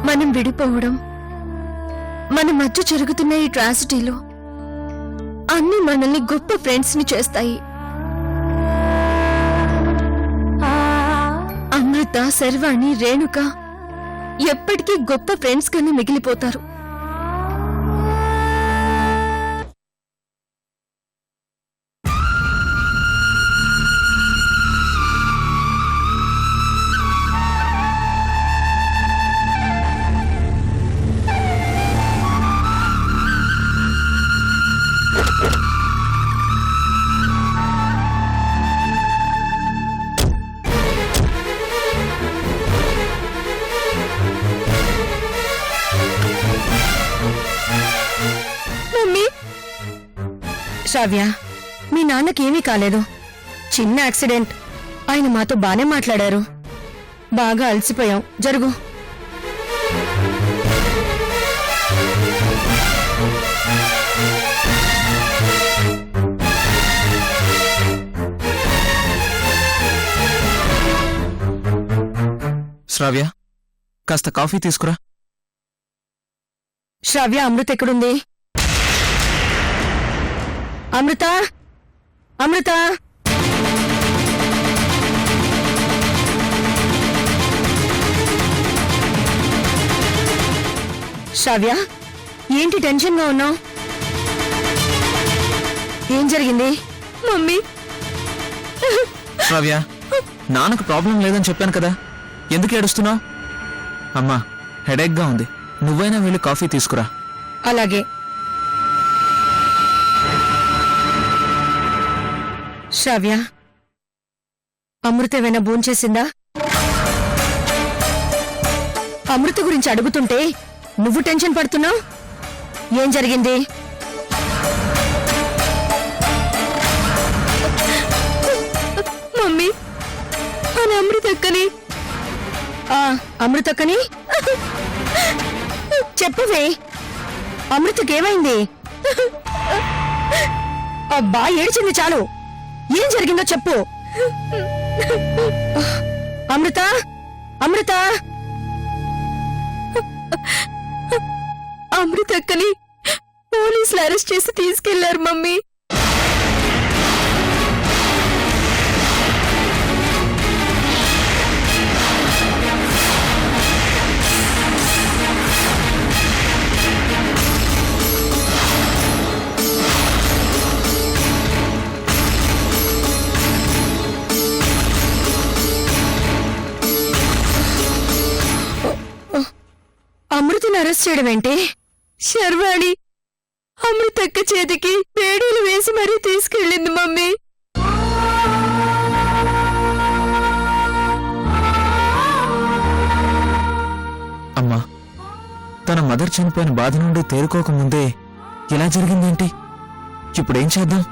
మనం విడిపోవడం, మన మధ్య జరుగుతున్న ఈ ట్రాజడీలో అన్ని మనల్ని గొప్ప ఫ్రెండ్స్ ని చేస్తాయి. అమృత, శర్వాణి, రేణుక ఎప్పటికీ గొప్ప ఫ్రెండ్స్ గానే మిగిలిపోతారు. శ్రావ్య, మీ నాన్నకేమీ కాలేదు. చిన్న యాక్సిడెంట్. ఆయన మాతో బానే మాట్లాడారు. బాగా అలసిపోయాం. జరుగు. శ్రావ్య, కాస్త కాఫీ తీసుకురా. శ్రావ్య, అమృత ఎక్కడుంది? అమృత, అమృత! శ్రావ్య, ఏంటి టెన్షన్గా ఉన్నావు? ఏం జరిగింది? మమ్మీ, శ్రావ్య, నాన్నకు ప్రాబ్లం లేదని చెప్పాను కదా, ఎందుకు ఏడుస్తున్నావు? అమ్మా, హెడేక్గా ఉంది. నువ్వైనా వెళ్ళి కాఫీ తీసుకురా. అలాగే. శ్రావ్య, అమృత ఏమైనా భోంచేసిందా? అమృత గురించి అడుగుతుంటే నువ్వు టెన్షన్ పడుతున్నావు. ఏం జరిగింది? మమ్మీ, అని అమృతక్కని. అమృతక్కని చెప్పవే, అమృతకేమైంది? అబ్బా, ఏడ్చింది చాలు. ఏం జరిగిందో చెప్పు. అమృత, అమృత! అమృతక్కని పోలీసులు అరెస్ట్ చేసి తీసుకెళ్లారు మమ్మీ. అమృతని అరెస్ట్ చేయడం ఏంటి? శర్వాణి అమృతక్క చేతికి వేడీలు వేసి మరీ తీసుకెళ్ళింది మమ్మీ. అమ్మా, తన మదర్ చనిపోయిన బాధ నుండి తేరుకోకముందే ఇలా జరిగిందేంటి? ఇప్పుడేం చేద్దాం?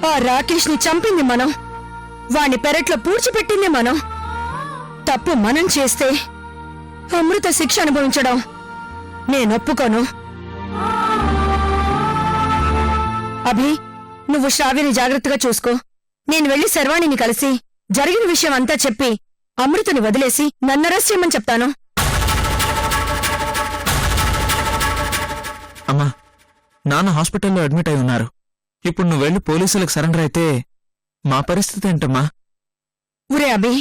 ఆ రాకేష్ ని చంపింది మనం. వాణ్ణి పెరట్లో పూడ్చిపెట్టింది మనం. తప్పు మనం చేస్తే అమృత శిక్ష అనుభవించడం నేనొప్పుకోను. అభి, నువ్వు శ్రావ్యని జాగ్రత్తగా చూసుకో. నేను వెళ్లి శర్వాణిని కలిసి జరిగిన విషయం అంతా చెప్పి అమృతని వదిలేసి నన్ను అరెస్ట్ చేయమని చెప్తాను. అమ్మా, నాన్న హాస్పిటల్లో అడ్మిట్ అయి ఉన్నారు. ఇప్పుడు నువ్వు వెళ్ళి పోలీసులకు సరెండర్ అయితే మా పరిస్థితి ఏంటమ్మా? ఉరే అభి,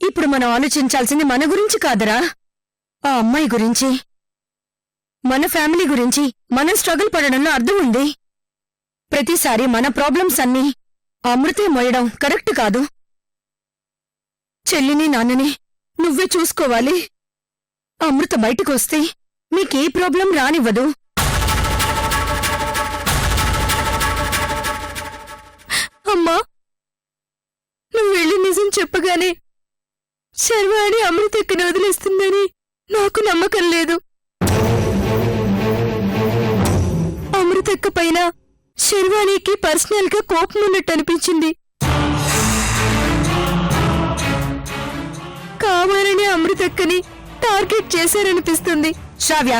ఇప్పుడు మనం ఆలోచించాల్సింది మన గురించి కాదరా, ఆ అమ్మాయి గురించి. మన ఫ్యామిలీ గురించి మనం స్ట్రగుల్ పడడంలో అర్థం ఉంది. ప్రతిసారి మన ప్రాబ్లమ్స్ అన్నీ అమృతే మోయడం కరెక్ట్ కాదు. చెల్లిని, నాన్నని నువ్వే చూసుకోవాలి. అమృత బయటకొస్తే మీకే ప్రాబ్లం రానివ్వదు. అమ్మా, నువ్వు వెళ్ళి నిజం చెప్పగానే శర్వాణి అమృతక్కని వదిలేస్తుందని నాకు నమ్మకం లేదు. అమృతక్క పైన శర్వాణికి పర్సనల్ గా కోపం ఉన్నట్టు అనిపించింది. కావాలని అమృతక్కని టార్గెట్ చేశారనిపిస్తుంది. శ్రావ్య,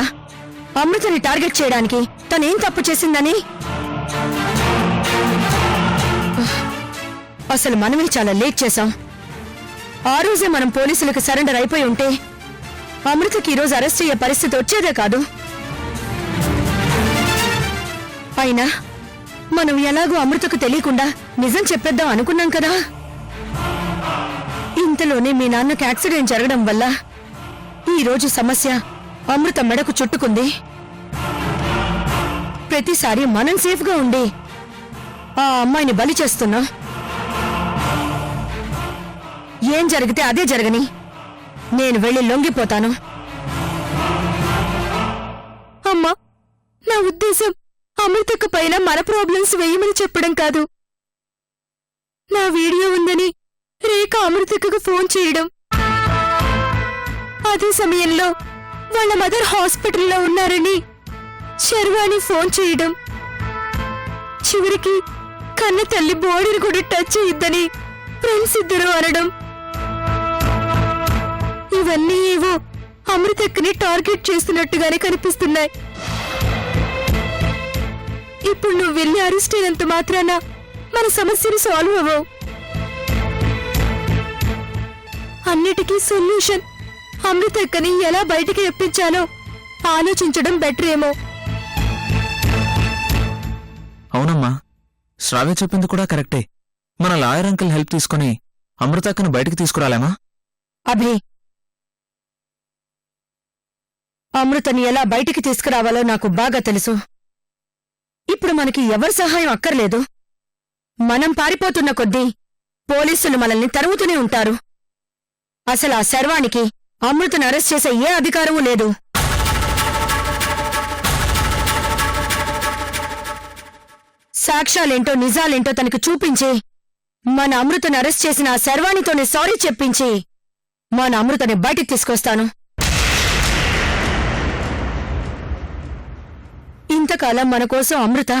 అమృతని టార్గెట్ చేయడానికి తనేం తప్పు చేసిందని? అసలు మనమే చాలా లేట్ చేశాం. ఆ రోజే మనం పోలీసులకు సరెండర్ అయిపోయి ఉంటే అమృతకి ఈరోజు అరెస్ట్ అయ్యే పరిస్థితి వచ్చేదే కాదు. అయినా మనం ఎలాగో అమృతకు తెలియకుండా నిజం చెప్పేద్దాం అనుకున్నాం కదా. ఇంతలోనే మీ నాన్నకు యాక్సిడెంట్ జరగడం వల్ల ఈరోజు సమస్య అమృత మెడకు చుట్టుకుంది. ప్రతిసారి మనం సేఫ్గా ఉండి ఆ అమ్మాయిని బలి చేస్తున్నాం. ఏం జరిగితే అదే జరగని, నేను వెళ్ళి లొంగిపోతాను. అమ్మా, నా ఉద్దేశం అమృతకు పైన మన ప్రాబ్లమ్స్ వేయమని చెప్పడం కాదు. నా వీడియో ఉందని రేఖ అమృతకు ఫోన్ చేయడం, అదే సమయంలో వాళ్ళ మదర్ హాస్పిటల్లో ఉన్నారని శర్వాణి ఫోన్ చేయడం, చివరికి కన్న తల్లి బాడీని కూడా టచ్ చేయొద్దని ఫ్రెండ్స్ ఇద్దరు అనడం, ఇవన్నీ ఏవో అమృతక్కని టార్గెట్ చేస్తున్నట్టుగానే కనిపిస్తున్నాయి. ఇప్పుడు నువ్వు వెళ్ళి అరెస్ట్ అయినంత మాత్రాన మన సమస్యలు సాల్వ్ అవ్వవు. అన్నిటికీ సొల్యూషన్ అమృతక్కని ఎలా బయటికి ఎప్పించాలో ఆలోచించడం బెటర్ ఏమో. అవునమ్మా, శ్రావ్య చెప్పింది కూడా కరెక్టే. మన లాయర్ అంకుల్ హెల్ప్ తీసుకుని అమృతక్కను బయటికి తీసుకురాలేమా? అభి, అమృతని ఎలా బయటికి తీసుకురావాలో నాకు బాగా తెలుసు. ఇప్పుడు మనకి ఎవరి సహాయం అక్కర్లేదు. మనం పారిపోతున్న కొద్దీ పోలీసులు మనల్ని తరుముతూనే ఉంటారు. అసలు ఆ శర్వానికి అమృతను అరెస్ట్ చేసే ఏ అధికారమూ లేదు. సాక్ష్యాలేంటో నిజాలేంటో తనకు చూపించి మన అమృతను అరెస్ట్ చేసిన ఆ శర్వాణితోనే సారీ చెప్పించి మన అమృతని బయటికి తీసుకొస్తాను. ఇంతకాలం మన కోసం అమృత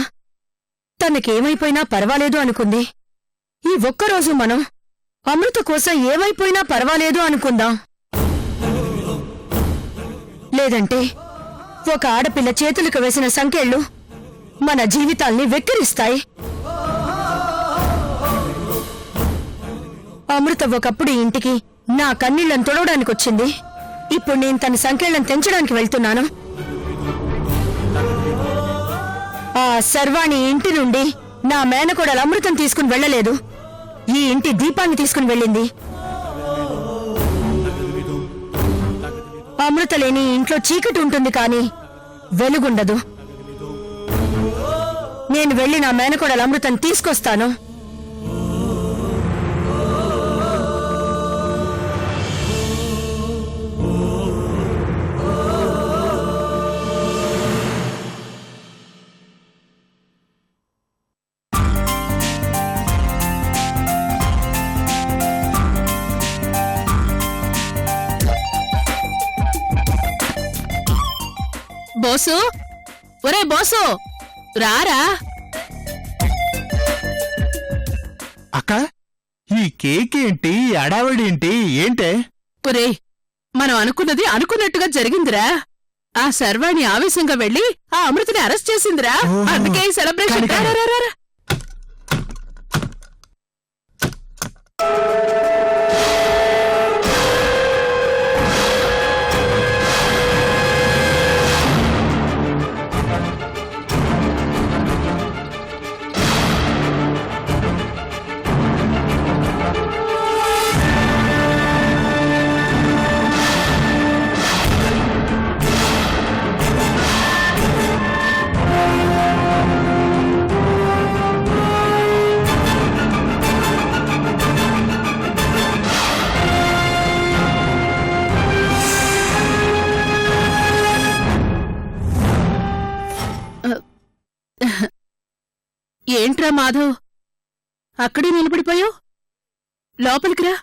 తనకేమైపోయినా పర్వాలేదు అనుకుంది. ఈ ఒక్కరోజు మనం అమృత కోసం ఏమైపోయినా పర్వాలేదు అనుకుందాం. లేదంటే ఒక ఆడపిల్ల చేతులకు వేసిన సంకెళ్ళు మన జీవితాల్ని వెక్కిరిస్తాయి. అమృత ఒకప్పుడు ఈ ఇంటికి నా కన్నీళ్లను తొడవడానికొచ్చింది. ఇప్పుడు నేను తన సంకెళ్లను తెంచడానికి వెళ్తున్నాను. ఆ శర్వాణి ఇంటి నుండి నా మేనకోడలు అమృతం తీసుకుని వెళ్లలేదు, ఈ ఇంటి దీపాన్ని తీసుకుని వెళ్ళింది. అమృత లేని ఇంట్లో చీకటి ఉంటుంది కానీ వెలుగుండదు. నేను వెళ్లి నా మేనకోడలు అమృతం తీసుకొస్తాను. బోసు, ఒరే బోసు, రారా. అక్క, ఈ కేక్ ఏంటి, అడావడేంటి, ఏంటే? ఒరే, మనం అనుకున్నది అనుకున్నట్టుగా జరిగిందిరా. ఆ శర్వాణి ఆవేశంగా వెళ్లి ఆ అమృతని అరెస్ట్ చేసిందిరా. అందుకే ఈ సెలబ్రేషన్. ఏంట్రా మాధవ్, అక్కడే నిలబడిపోయావు? లోపలికి రా.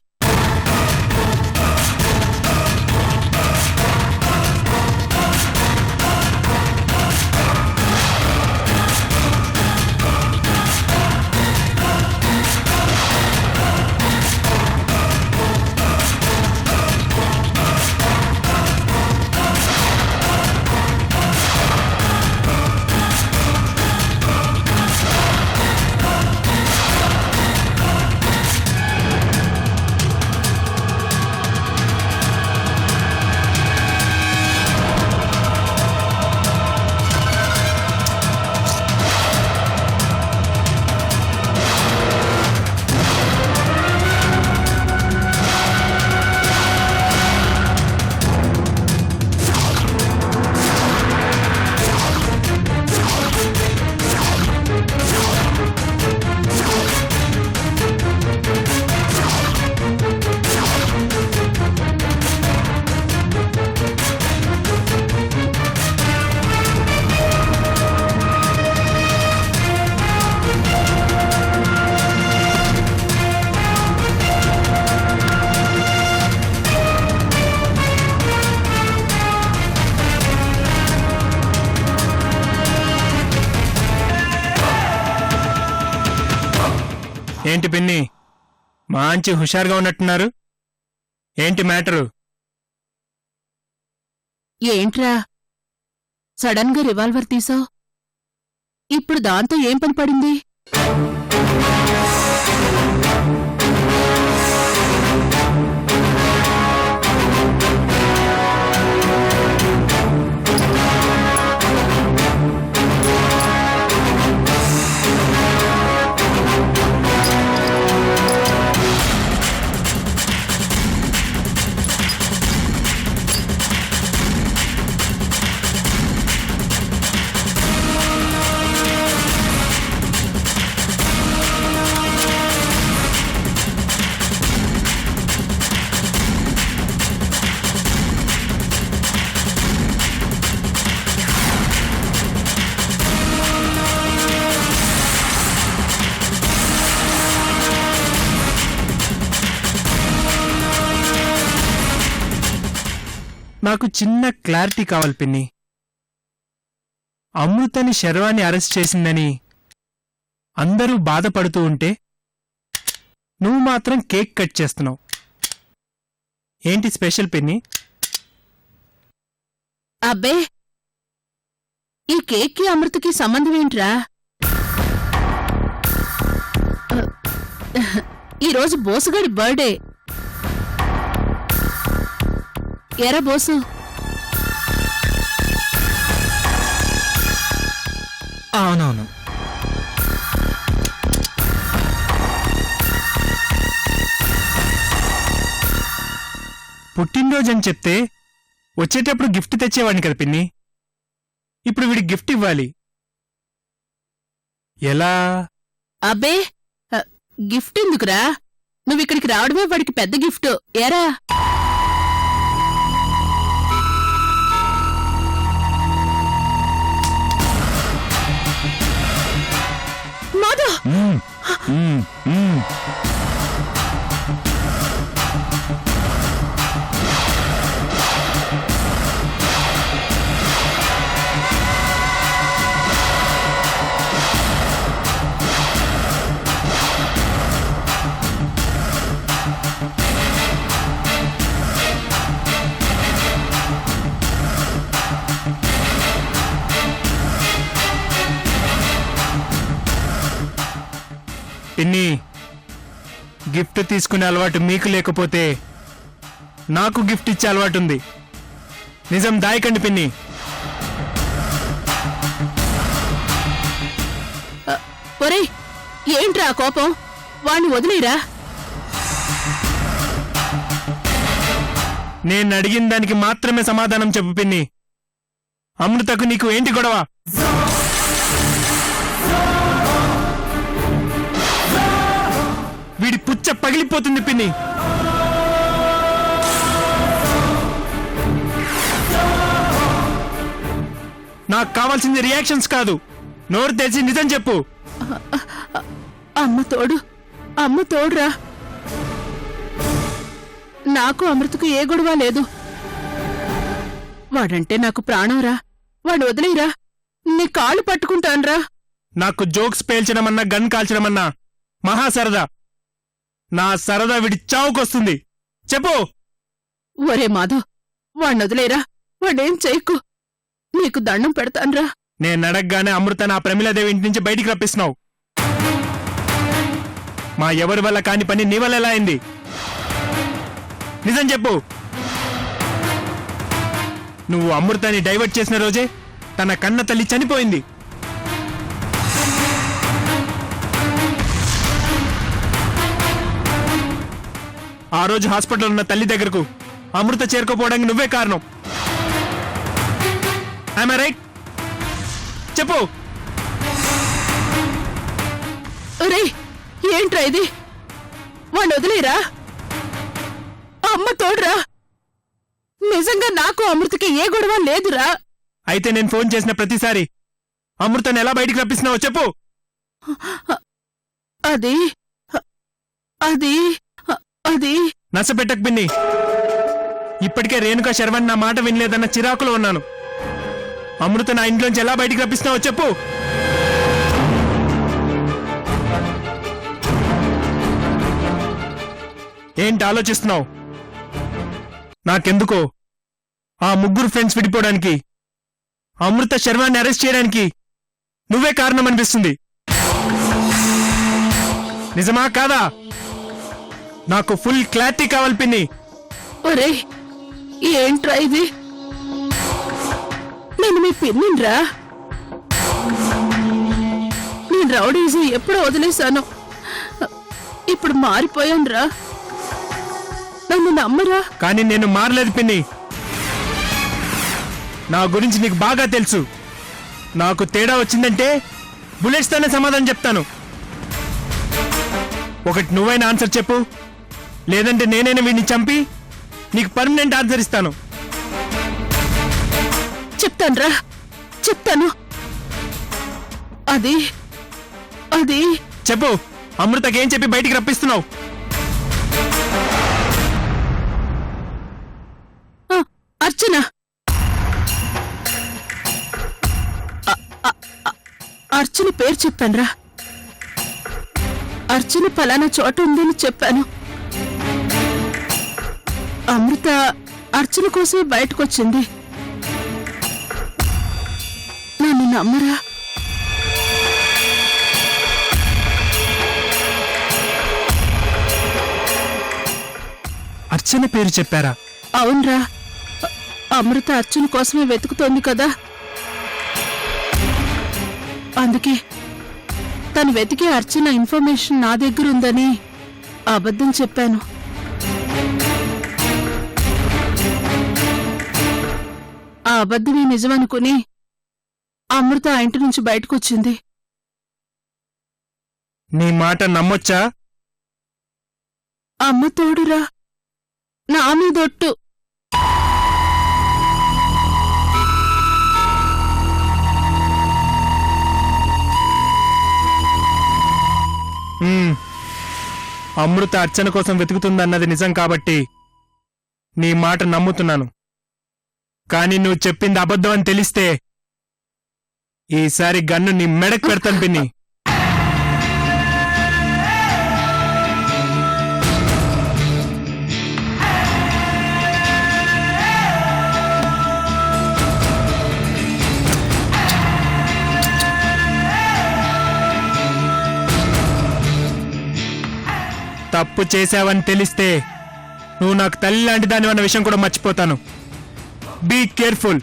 ఏంటి పిన్ని మంచి హుషారుగా ఉన్నట్టున్నారు ఏంటి మ్యాటరు? ఏంట్రా సడన్ గా రివాల్వర్ తీసావు? ఇప్పుడు దాంతో ఏం పని పడింది? నాకు చిన్న క్లారిటీ కావాలి పిన్ని. అమృతని శర్వాణి అరెస్ట్ చేసిందని అందరూ బాధపడుతూ ఉంటే నువ్వు మాత్రం కేక్ కట్ చేస్తున్నావు. ఏంటి స్పెషల్ పిన్ని? అబ్బే, ఈ కేక్కి అమృతకి సంబంధం ఏంట్రా? ఈరోజు బోసుగాడి బర్త్డే. ఎరా బోసు, అవునవును. పుట్టినరోజు అని చెప్తే వచ్చేటప్పుడు గిఫ్ట్ తెచ్చేవాడిని కదా పిన్ని. ఇప్పుడు వీడికి గిఫ్ట్ ఇవ్వాలి ఎలా? అబ్బే, గిఫ్ట్ ఎందుకురా? నువ్విక్కడికి రావడమే వాడికి పెద్ద గిఫ్ట్. ఏరా మాధవ్, పిన్ని, గిఫ్ట్ తీసుకునే అలవాటు మీకు లేకపోతే నాకు గిఫ్ట్ ఇచ్చే అలవాటు ఉంది. నిజం దాయకండి పిన్ని. ఒరేయ్, ఏంట్రా కోపం? వాణ్ణి వదిలేరా? నేను అడిగిన దానికి మాత్రమే సమాధానం చెప్పు పిన్ని. అమృతకు నీకు ఏంటి గొడవ? వీడి పుచ్చ పగిలిపోతుంది పిన్ని. నాకు కావాల్సింది రియాక్షన్స్ కాదు, నోరు తెరిచి నిజం చెప్పు. అమ్మ తోడురా. నాకు అమృతకు ఏ గొడవ లేదు. వాడంటే నాకు ప్రాణంరా. వాడు వదిలేరా, నీ కాళ్ళు పట్టుకుంటాన్రా. నాకు జోక్స్ పేల్చడమన్నా గన్ కాల్చడమన్నా మహా సరదా. నా సరదా వీడి చావుకొస్తుంది. చెప్పు. ఒరే మాధవ్, వాణ్ణి వదిలేరా. వాడేం చేయకు, నీకు దండం పెడతాన్రా. నేను అడగగానే అమృత నా ప్రమిలాదేవి ఇంటి నుంచి బయటికి రప్పిస్తున్నావు. మా ఎవరి వల్ల కాని పని నీ వల్ల ఎలా అయింది? నిజం చెప్పు. నువ్వు అమృతాన్ని డైవర్ట్ చేసిన రోజే తన కన్న తల్లి చనిపోయింది. ఆ రోజు హాస్పిటల్ ఉన్న తల్లి దగ్గరకు అమృత చేరుకోపోవడానికి నువ్వే కారణం. I'm right? చెప్పు. ఒరే, ఏంట్రా ఇది? వాణ్ణి వదిలేరా. అమ్మ తోడురా. నిజంగా నాకు అమృతకి ఏ గొడవ లేదురా. అయితే నేను ఫోన్ చేసిన ప్రతిసారి అమృతను ఎలా బయటికి రప్పిస్తున్నావో చెప్పు. అది అది అది నచ్చపెట్టకు పిన్ని. ఇప్పటికే రేణుకా శర్వణ్ నా మాట వినలేదన్న చిరాకులో ఉన్నాను. అమృత నా ఇంట్లోంచి ఎలా బయటికి రప్పిస్తున్నావో చెప్పు. ఏంటి ఆలోచిస్తున్నావు? నాకెందుకో ఆ ముగ్గురు ఫ్రెండ్స్ విడిపోవడానికి, అమృత శర్వాన్ని అరెస్ట్ చేయడానికి నువ్వే కారణం అనిపిస్తుంది. నిజమా కాదా? నాకు ఫుల్ క్లారిటీ కావాలి పిన్ని. ఒరే ఏంట్రా ఇది? నేను మీ పిన్నిండ్రా. నేను రౌడీజీ ఎప్పుడో వదిలేశాను. ఇప్పుడు మారిపోయానురా. నన్ను నమ్మరా? కానీ నేను మారలేదు పిన్ని. నా గురించి నీకు బాగా తెలుసు. నాకు తేడా వచ్చిందంటే బుల్లెట్స్ తోనే సమాధానం చెప్తాను. ఒకటి నువ్వైనా ఆన్సర్ చెప్పు, లేదంటే నేనైనా వీడిని చంపి నీకు పర్మనెంట్ ఆన్సర్ ఇస్తాను. చెప్తానురా, చెప్తాను. అది అది చెప్పు. అమృతకేం చెప్పి బయటికి రప్పిస్తున్నావు? అర్చన. అర్చన పేరు చెప్పానురా. అర్చన పలానా చోట ఉందని చెప్పాను. అమృత అర్చన కోసమే బయటకొచ్చింది. నన్ను నమ్మరా? అర్చన పేరు చెప్పారా? అవునరా. అమృత అర్చన కోసమే వెతుకుతోంది కదా. అందుకే తను వెతికే అర్చన ఇన్ఫర్మేషన్ నా దగ్గర ఉందని అబద్ధం చెప్పాను. ఆ అబద్ధమే నిజమనుకుని అమృత ఆ ఇంటి నుంచి బయటకొచ్చింది. నీ మాట నమ్మొచ్చా? అమ్మ తోడురా, నా మీదొట్టు. అమృత అర్చన కోసం వెతుకుతుందన్నది నిజం కాబట్టి నీ మాట నమ్ముతున్నాను. కానీ నువ్వు చెప్పింది అబద్ధం అని తెలిస్తే ఈసారి గన్ను నీ మెడకు పెడతాను పిన్ని. తప్పు చేశావని తెలిస్తే నువ్వు నాకు తల్లి లాంటి దాని అన్న విషయం కూడా మర్చిపోతాను. Be careful.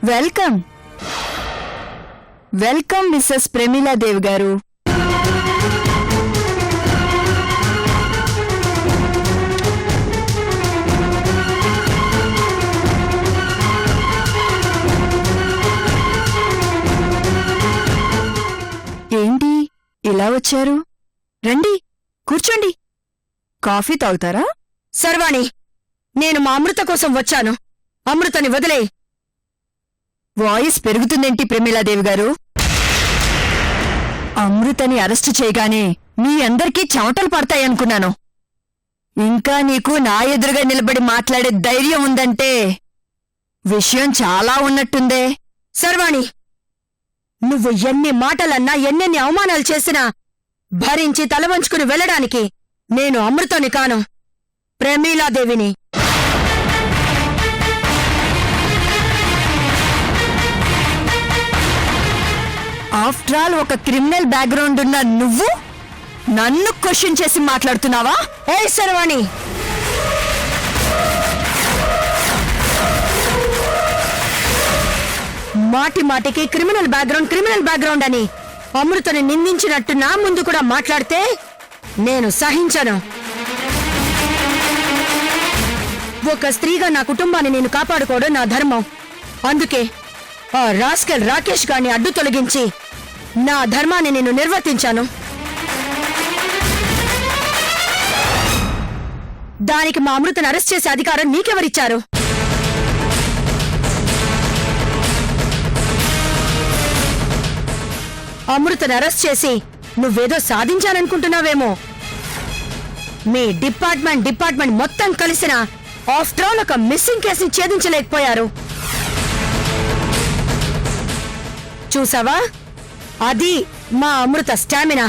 Welcome welcome Mrs Pramiladevi గారు. ఏంటి ఇలా వచ్చారు? రండి, కూర్చోండి. కాఫీ తాగుతారా? సర్వాణి, నేను మా అమృత కోసం వచ్చాను. అమృతని వదిలే. వాయిస్ పెరుగుతుందేంటి ప్రమీలాదేవి గారు? అమృతని అరెస్టు చేయగానే మీ అందరికీ చెమటలు పడతాయనుకున్నాను. ఇంకా నీకు నా ఎదురుగా నిలబడి మాట్లాడే ధైర్యం ఉందంటే విషయం చాలా ఉన్నట్టుందే. శర్వాణి, నువ్వు ఎన్ని మాటలన్నా ఎన్నెన్ని అవమానాలు చేసినా భరించి తలవంచుకుని వెళ్ళడానికి నేను అమృతని కాను, ప్రమీలాదేవిని. ఆఫ్టర్ ఆల్ ఒక క్రిమినల్ బ్యాక్గ్రౌండ్ ఉన్న నువ్వు నన్ను క్వశ్చన్ చేసి మాట్లాడుతున్నావా? ఏ శర్వాణి, మాటి మాటికి క్రిమినల్ బ్యాక్గ్రౌండ్ అని అమృతని నిందించినట్టు నా ముందు కూడా మాట్లాడితే నేను సహించను. ఒక స్త్రీగా నా కుటుంబాన్ని నేను కాపాడుకోవడం నా ధర్మం. అందుకే ఆ రాస్కెల్ రాకేష్ గారిని అడ్డు తొలగించి నా ధర్మాన్ని నేను నిర్వర్తించాను. దానికి మా అమృతను అరెస్ట్ చేసే అధికారం నీకెవరిచ్చారు? అమృతను అరెస్ట్ చేసి నువ్వేదో సాధించాలనుకుంటున్నావేమో. మీ డిపార్ట్మెంట్ మొత్తం కలిసిన ఆఫ్టర్ ఆల్ ఒక మిస్సింగ్ కేసుని ఛేదించలేకపోయారు. చూసావా, అది మా అమృత స్టామినా.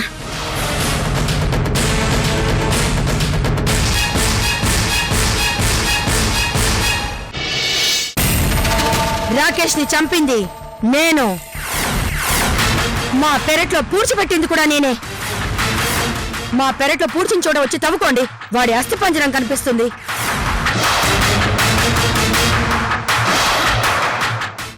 రాకేష్ ని చంపింది నేను, మా పెరట్లో పూడ్చిపెట్టింది కూడా నేనే. మా పెరట్లో పూడ్చిని చూడ వచ్చి తవ్వుకోండి, వాడి అస్థిపంజరం కనిపిస్తుంది.